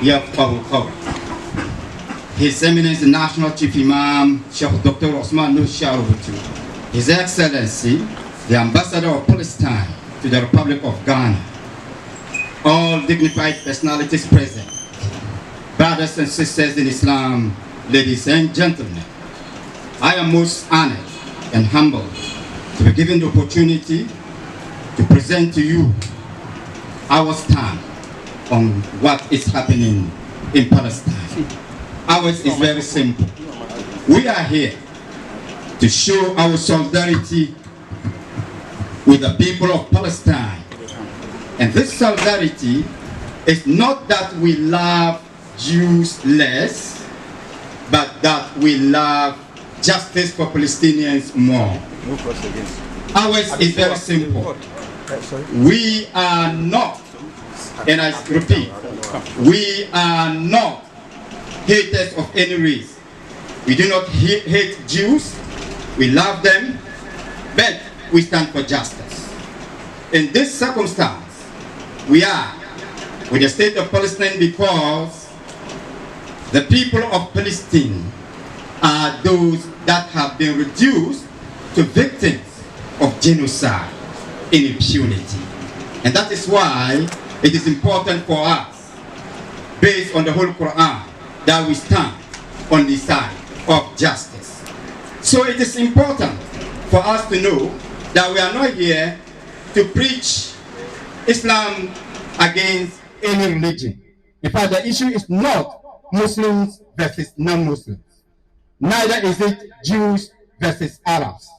Yafawu. His Eminence the National Chief Imam, Sheikh Dr. Osman Nusharubutu, His Excellency, the Ambassador of Palestine to the Republic of Ghana, all dignified personalities present, brothers and sisters in Islam, ladies and gentlemen, I am most honored and humbled to be given the opportunity to present to you our stand on what is happening in Palestine. Ours is very simple. We are here to show our solidarity with the people of Palestine. And this solidarity is not that we love Jews less, but that we love justice for Palestinians more. Ours is very simple. We are not, and I repeat, we are not haters of any race. We do not hate Jews, we love them, but we stand for justice. In this circumstance, we are with the state of Palestine because the people of Palestine are those that have been reduced to victims of genocide in impunity. And that is why it is important for us, based on the whole Quran, that we stand on the side of justice. So it is important for us to know that we are not here to preach Islam against any religion. In fact, the issue is not Muslims versus non-Muslims. Neither is it Jews versus Arabs.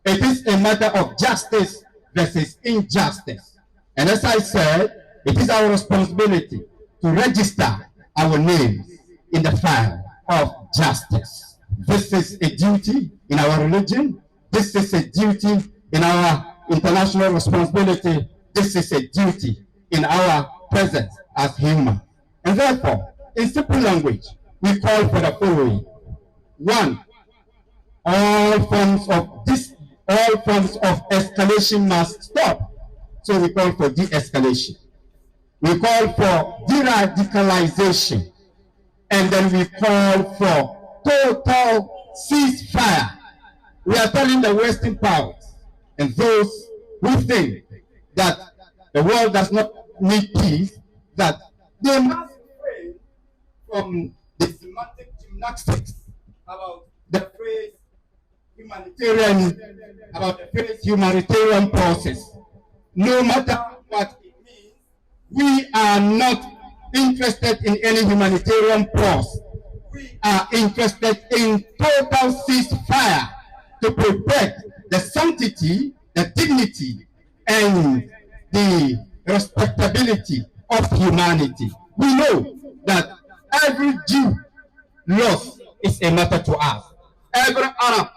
It is a matter of justice versus injustice. And as I said, it is our responsibility to register our names in the file of justice. This is a duty in our religion. This is a duty in our international responsibility. This is a duty in our presence as human. And therefore, in simple language, we call for the following. One, all forms of escalation must stop. So we call for de-escalation. We call for de-radicalization. And then we call for total ceasefire. We are telling the Western powers and those who think that the world does not need peace, that they must refrain from the semantic gymnastics about the phrase humanitarian process. No matter what it means, we are not interested in any humanitarian process. We are interested in total ceasefire to protect the sanctity, the dignity, and the respectability of humanity. We know that every Jew loss is a matter to us. Every Arab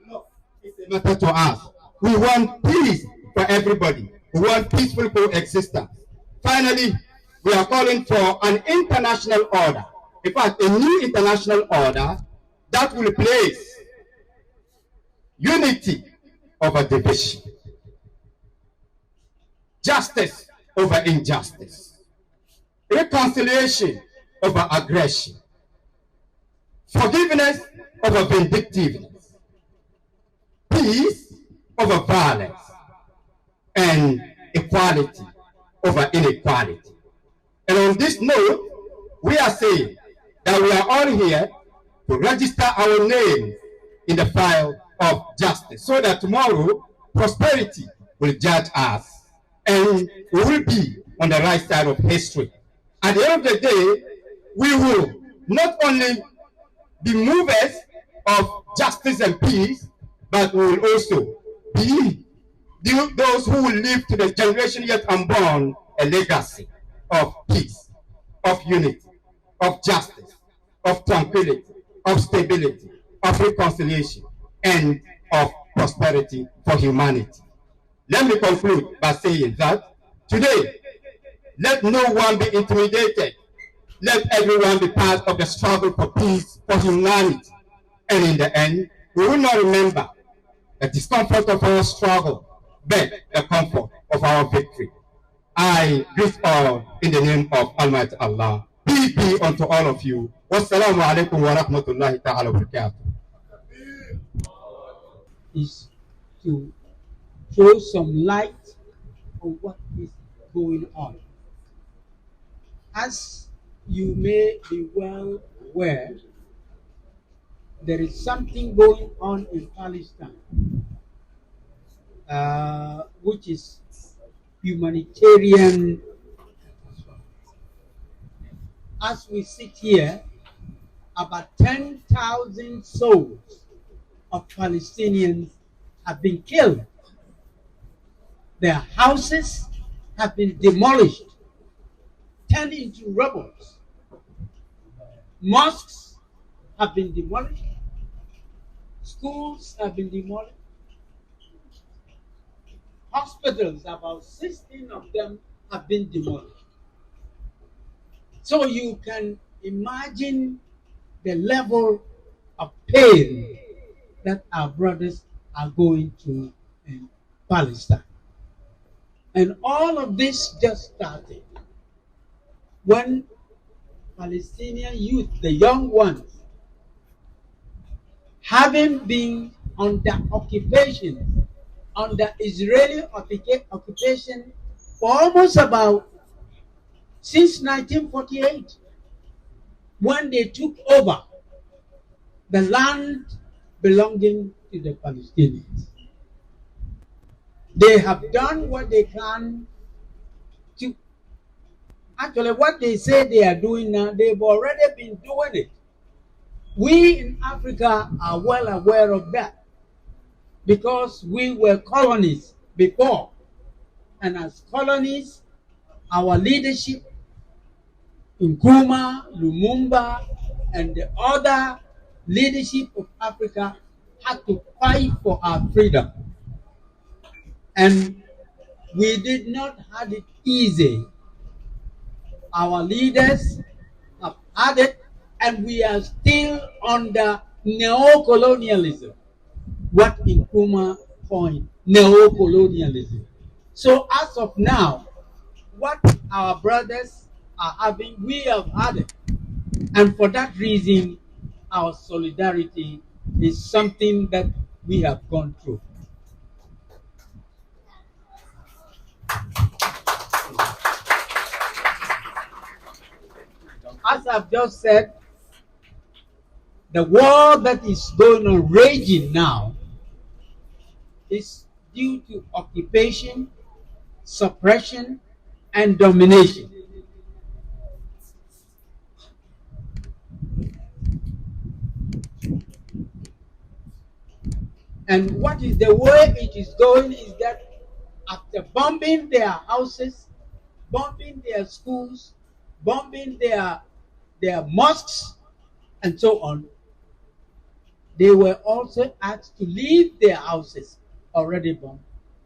loss is a matter to us. We want peace for everybody. We want peaceful coexistence. Finally, we are calling for an international order. In fact, a new international order that will place unity over division, justice over injustice, reconciliation over aggression, forgiveness over vindictiveness, peace over violence, and equality over inequality. And on this note, we are saying that we are all here to register our names in the file of justice so that tomorrow prosperity will judge us and we will be on the right side of history. At the end of the day, we will not only be movers of justice and peace, but we will also be those who will leave to the generation yet unborn a legacy of peace, of unity, of justice, of tranquility, of stability, of reconciliation, and of prosperity for humanity. Let me conclude by saying that today, let no one be intimidated. Let everyone be part of the struggle for peace, for humanity. And in the end, we will not remember the discomfort of our struggle, but the comfort of our victory. I greet all in the name of Almighty Allah. Peace we be unto all of you. Wassalamu alaikum wa rahmatullahi ta'ala wa barakatuh. Is to throw some light on what is going on. As you may be well aware, there is something going on in Palestine, which is humanitarian. As we sit here, about 10,000 souls of Palestinians have been killed. Their houses have been demolished, turned into rubble. Mosques have been demolished. Schools have been demolished. Hospitals, about 16 of them have been demolished. So you can imagine the level of pain that our brothers are going through in Palestine. And all of this just started when Palestinian youth, the young ones, having been under occupation, under Israeli occupation for almost about since 1948, when they took over the land belonging to the Palestinians. They have done what they can to, actually what they say they are doing now, they've already been doing it. We in Africa are well aware of that because we were colonies before. And as colonies, our leadership, Nkrumah, Lumumba, and the other leadership of Africa had to fight for our freedom. And we did not have it easy. Our leaders have had it, and we are still under neo-colonialism. What Nkrumah coined neo-colonialism. So as of now, what our brothers are having, we have had it. And for that reason, our solidarity is something that we have gone through. As I've just said, the war that is going on, raging now, is due to occupation, suppression, and domination. And what is the way it is going is that after bombing their houses, bombing their schools, bombing their mosques, and so on, they were also asked to leave their houses already bombed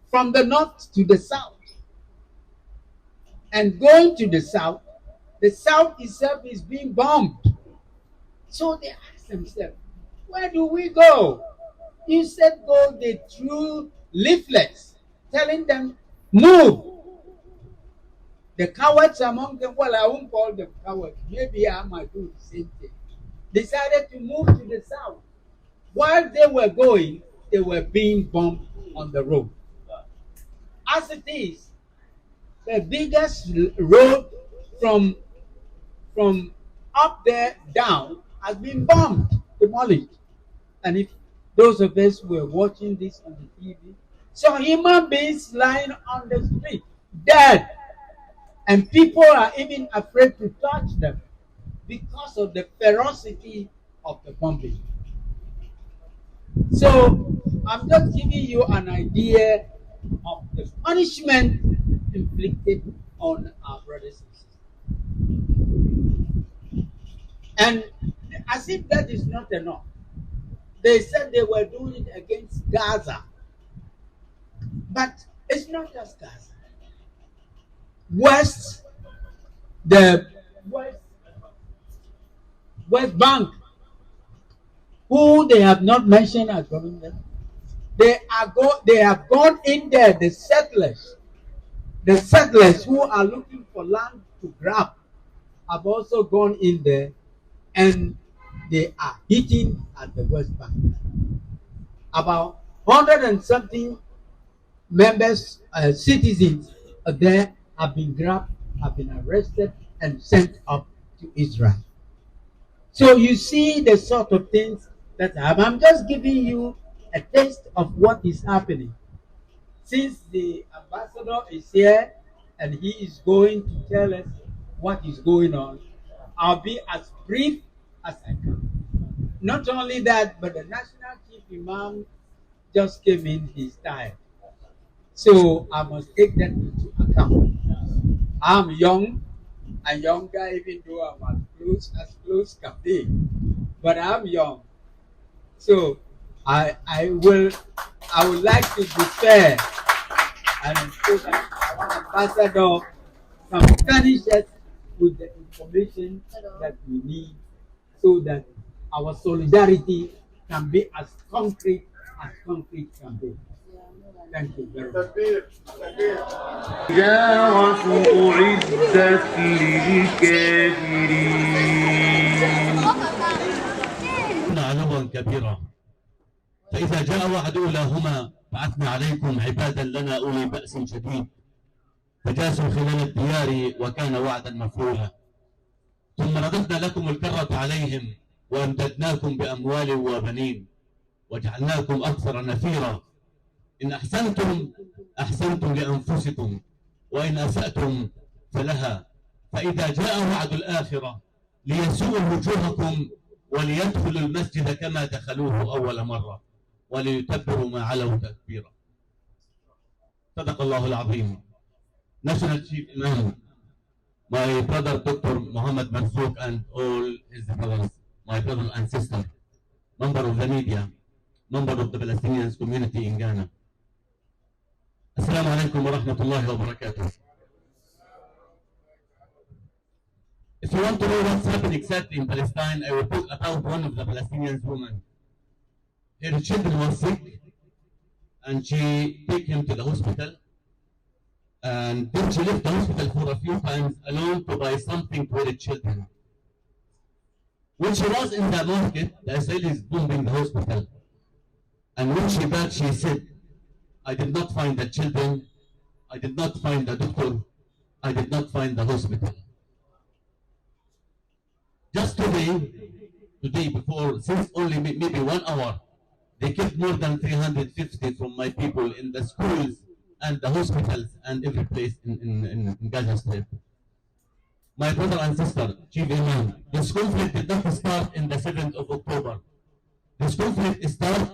from the north to the south. And going to the south itself is being bombed. So they asked themselves, where do we go? You said go, they threw leaflets telling them, move. The cowards among them, well, I won't call them cowards, maybe I might do the same thing, decided to move to the south. While they were going, they were being bombed on the road. As it is, the biggest road from up there down has been bombed, demolished. And if those of us who were watching this on the TV, saw human beings lying on the street, dead. And people are even afraid to touch them because of the ferocity of the bombing. So I'm just giving you an idea of the punishment inflicted on our brothers and sisters. And as if that is not enough, they said they were doing it against Gaza. But it's not just Gaza. The West Bank, who they have not mentioned as government, they have gone in there, the settlers who are looking for land to grab have also gone in there and they are hitting at the West Bank. About 100 and something members, citizens there have been grabbed, have been arrested, and sent up to Israel. So you see the sort of things that happen. I'm just giving you a taste of what is happening. Since the ambassador is here and he is going to tell us what is going on, I'll be as brief as I can. Not only that, but the national chief imam just came in, he's tired. So I must take that into account. I'm young and younger, even though I'm as close can be. But I'm young. So I would like to be fair and so that our ambassador can furnish us with the information that we need so that our solidarity can be as concrete can be. Thank you very much. أعدت للكافرين علوا كبيرا فإذا جاء وعد أولاهما بعثنا عليكم عبادا لنا أولي بأس شديد فجاسوا خلال الديار وكان وعدا مفعولا ثم رددنا لكم الكرة عليهم وأمددناكم بأموال وبنين وجعلناكم أكثر نفيرا إن أحسنتم أحسنتم لأنفسكم وإن أسأتم فلها فإذا جاء وعد الآخرة ليسوء وجوهكم وليدخلوا المسجد كما دخلوه أول مرة وليتبروا ما علوا تكبيرا. صدق الله العظيم. National Chief Imam, my brother Dr. Muhammad Marzouk and all his brothers, my brother and sister, member of the media, member of the Palestinian community in Ghana. Assalamu alaikum wa rahmatullahi wa barakatuh. If you want to know what's happening exactly in Palestine, I will talk about one of the Palestinian women. Her children were sick and she took him to the hospital. And then she left the hospital for a few times alone to buy something for the children. When she was in the market, the Israelis bombing the hospital. And when she back, she said, I did not find the children, I did not find the doctor, I did not find the hospital. Just today before, since only maybe 1 hour, they killed more than 350 from my people in the schools and the hospitals and every place in Gaza Strip. My brother and sister, Chief Imam, this conflict did not start in the 7th of October. This conflict started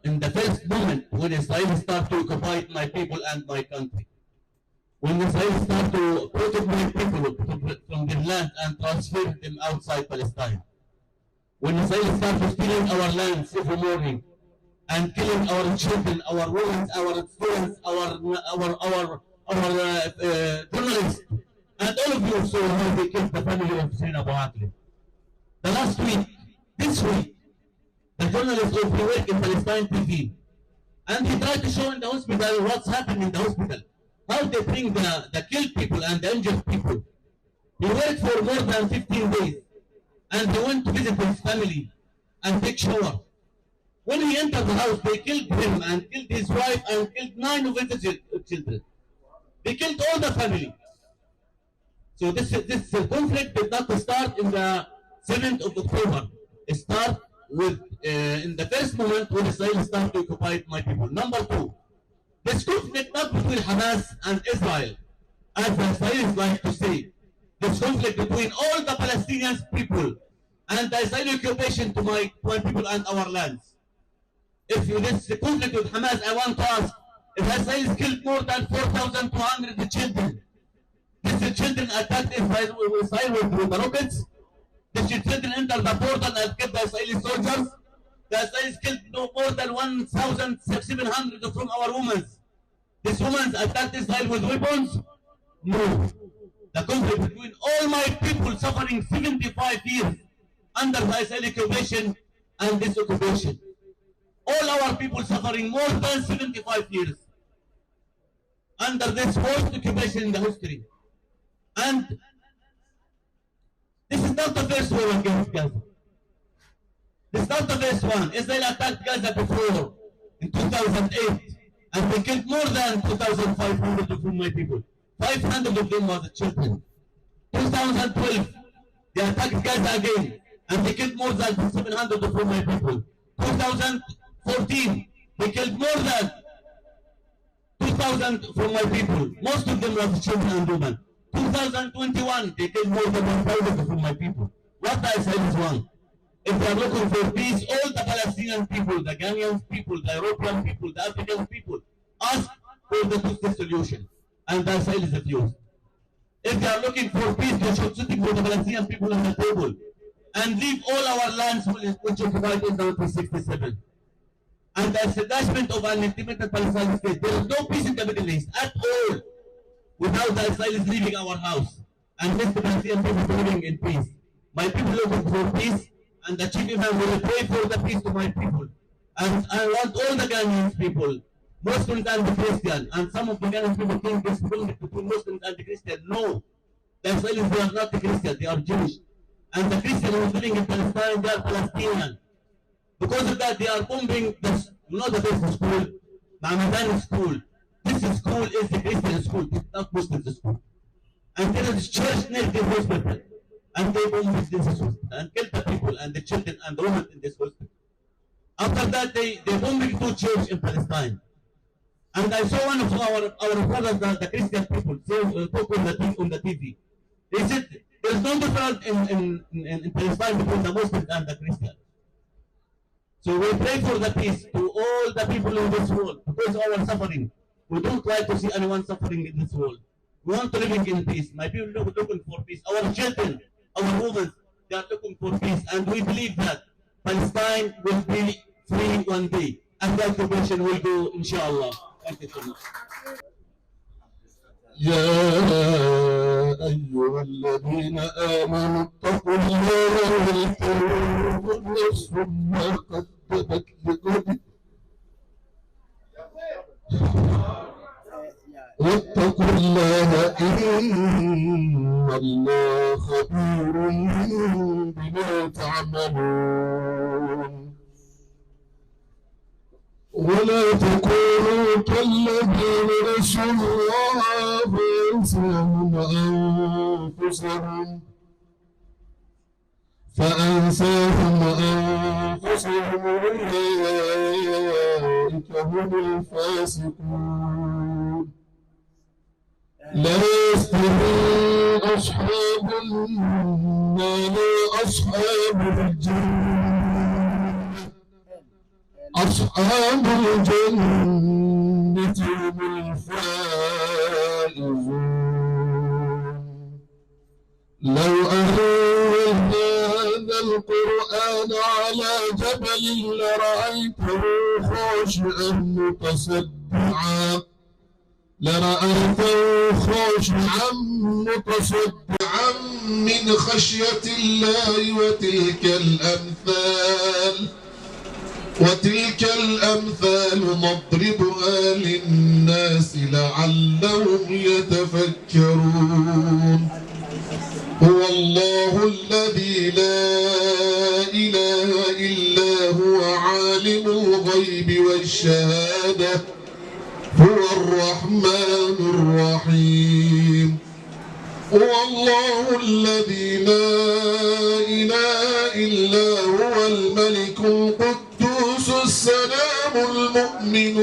in the first moment when Israel started to occupy my people and my country. When Israel started to protect my people from their land and transfer them outside Palestine. When Israel started stealing our lands every morning and killing our children, our women, our students, our journalists, and all of you saw how they killed the family of Sina Abu Akli. The last week, this week, the journalist of work in Palestine TV, and he tried to show in the hospital what's happening in the hospital, how they bring the killed people and the injured people. He worked for more than 15 days, and he went to visit his family and take shower. When he entered the house, they killed him and killed his wife and killed 9 of his children. They killed all the family. So this conflict did not start in the 7th of October. It started with in the first moment when Israel started to occupy my people. Number 2, this conflict not between Hamas and Israel, as the Israelis like to say. This conflict between all the Palestinian people and the Israeli occupation to my people and our lands. If this conflict with Hamas, I want to ask, if Israelis killed more than 4,200 children, these children attacked Israel with the rockets, these children entered the border and killed the Israeli soldiers, the Israelis killed no more than 1,700 from our women. These women attacked Israel with weapons? No. The conflict between all my people suffering 75 years under the Israeli occupation and this occupation. All our people suffering more than 75 years under this worst occupation in the history. And not the first war against Gaza. This is not the first one. Israel attacked Gaza before in 2008 and they killed more than 2,500 of my people. 500 of them were the children. 2012, they attacked Gaza again and they killed more than 700 of my people. 2014, they killed more than 2,000 from my people. Most of them were the children and women. 2021, they killed more than 1,000 from my people. What I said is wrong. If they are looking for peace, all the Palestinian people, the Ghanaian people, the European people, the African people, ask for the two-state solution. And Israel is refused. If they are looking for peace, they should sit for the Palestinian people on the table and leave all our lands which occupied in 1967. And the establishment of an independent Palestinian state. There is no peace in the Middle East at all without the Israelis leaving our house and let the Palestinian people living in peace. My people looking for peace, and the Chief Imam will pray for the peace to my people. And I want all the Ghanaian people, Muslims and the Christian, and some of the Ghanaian people think this is between Muslims and the Christian. No, the Israelis, they are not the Christian, they are Jewish. And the Christians who are living in Palestine, they are Palestinian. Because of that, they are bombing the, you know, the best school, Mahamadan school. This school is the Christian school, it's not Muslim school. And there is church near the hospital. And they bomb this hospital and kill the people and the children and the women in this hospital. After that, they bombed 2 churches in Palestine. And I saw one of our brothers, the Christian people, talk on the TV. They said there is no difference in Palestine between the Muslims and the Christians. So we pray for the peace to all the people in this world because of our suffering. We don't like to see anyone suffering in this world. We want to live in peace. My people are looking for peace. Our children, our women, they are looking for peace. And we believe that Palestine will be free one day. And the occupation will go, inshallah. Thank you so much. يا أيها الذين آمنوا اتقوا الله ولتنظر نفس ما قدمت لغد واتقوا الله إن الله خبير بما تعملون ولا تكونوا كالذين نسوا الله فأنساهم أنفسهم أولئك هم الفاسقون لا يستوي أصحاب النار وأصحاب الجنة أصحاب الجنة هم الفائزون لو أنزلنا هذا القرآن على جبل لرأيته خاشعا متصدعا من خشية الله وتلك الأمثال نضربها للناس لعلهم يتفكرون هو الله الذي لا إله إلا هو عالم الغيب والشهادة هو الرحمن الرحيم هو الله الذي لا إله إلا هو الملك القدوس السلام المؤمن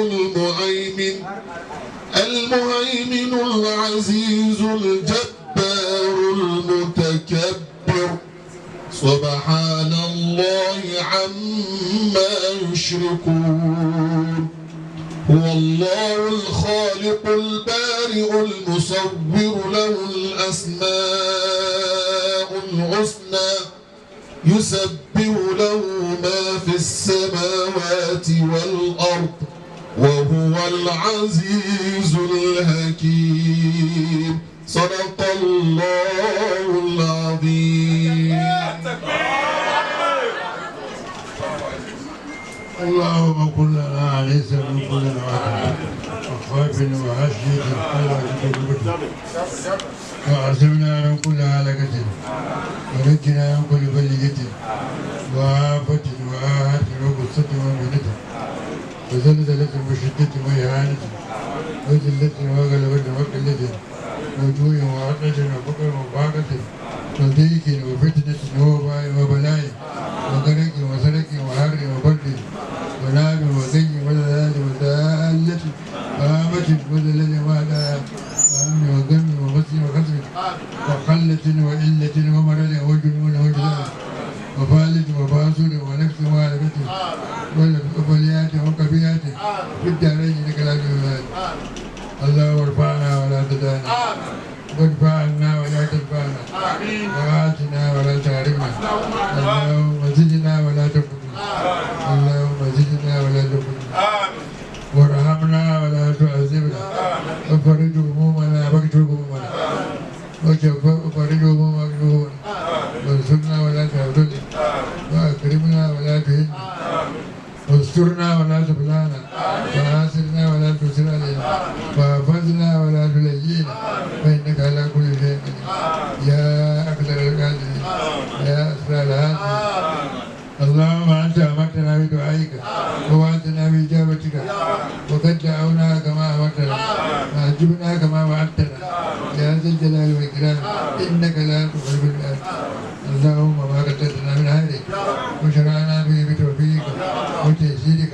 المهيمن العزيز الجبار المتكبر سبحان الله عما يشركون هو الله الخالق البارئ المصور له الأسماء الحسنى يسبح له ما في السماوات والأرض وهو العزيز الحكيم صدق الله العظيم. اللهم كن لنا عزيزا من كل نواحي وخائف وعشية وعزمنا من كل هلكة ونجنا من كل بلية وآفة وآهة وغصة ومنة وزلزلة وشدة وإهانة وذلة وغلبة وقلة وجوع وعطش وفقر وفاقة وضيق وفتنة ووباء وبلاء وغرق وسرق وحر وبرد ونار وغي وذلال وذالة وآمة وذلل وعلى وأمن وغم وغسل وخسر وقلة وإلة ومرض وجنون وجلال وفالج وفاسد ونفس وهلكة وفليات وكبيات في الدارين لك العالمين الله وارفعنا ولا تدانا وادفع عنا ولا تدفعنا وآتنا ولا تحرمنا اللهم زدنا ولا تفتنا اللهم زدنا ولا تفتنا وارحمنا ولا تعذبنا وفرج همومنا واكتب همومنا وفرج همومنا واكتب همومنا وانصرنا ولا تهزلنا واكرمنا ولا تهنا واسترنا ولا تبلانا وآسرنا ولا تسر علينا وحفظنا ولا تلينا فإنك على كل شيء قدير يا أقدر القادرين يا أسرع الهادين اللهم أنت أمرتنا بدعائك ووعدتنا بإجابتك وقد دعوناك كما أمرتنا وأجبنا كما وعدتنا يا ذا الجلال والإكرام إنك لا تخلف الميعاد اللهم ما قدرتنا من خيرك وشرعنا به بتوفيقك وتيسيرك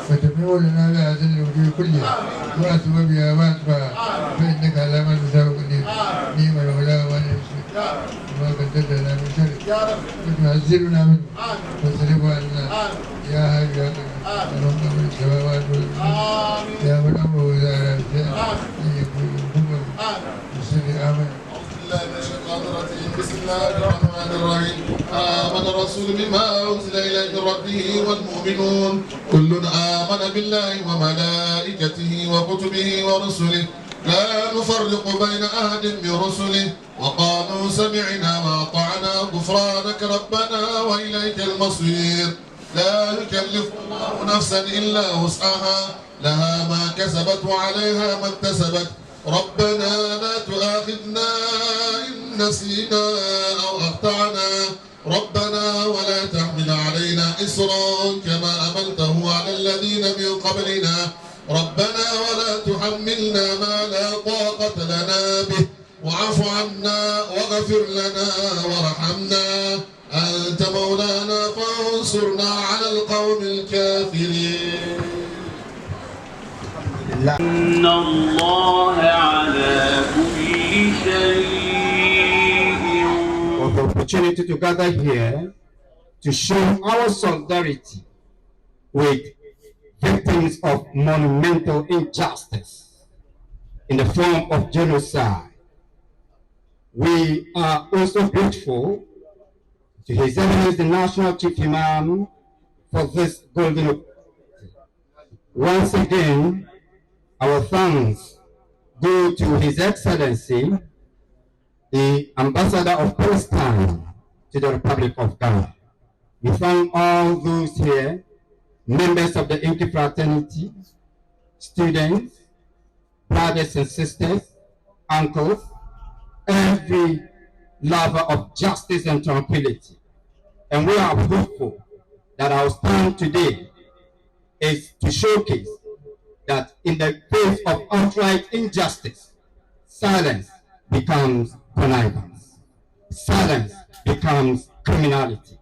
وتمنع لنا بهذه الوجوه كلها وأسبابها وأسبابها فإنك على ما تشاء قدير نعم المولى ونعم النصير وما قدرتنا من شر وتعذرنا منه واصرف عنا يا حي يا قيوم اللهم من السماوات والارض يا من امره اذا اراد شيئا ان يكون له بسر امن. بسم الله الرحمن الرحيم آمن الرسول بما أنزل إليه من ربه والمؤمنون كل آمن بالله وملائكته وكتبه ورسله لا نفرق بين أحد من رسله وقالوا سمعنا وأطعنا غفرانك ربنا وإليك المصير لا يكلف الله نفسا إلا وسعها لها ما كسبت وعليها ما اكتسبت ربنا لا تؤاخذنا إن نسينا أو أخطأنا ربنا ولا تحمل علينا إصرا كما أملته على الذين من قبلنا ربنا ولا تحملنا ما لا طاقة لنا به واعف عنا واغفر لنا وارحمنا أنت مولانا فانصرنا على القوم الكافرين. إن الله على كل شيء. Of the opportunity to gather here to show our solidarity with victims of monumental injustice in the form of genocide. We are also grateful to His Eminence the National Chief Imam for this golden opportunity. Once again, our thanks go to His Excellency, the Ambassador of Palestine to the Republic of Ghana. We thank all those here, members of the Inky fraternity, students, brothers and sisters, uncles, every lover of justice and tranquility. And we are hopeful that our stand today is to showcase that in the face of outright injustice, silence becomes connivance. Silence becomes criminality.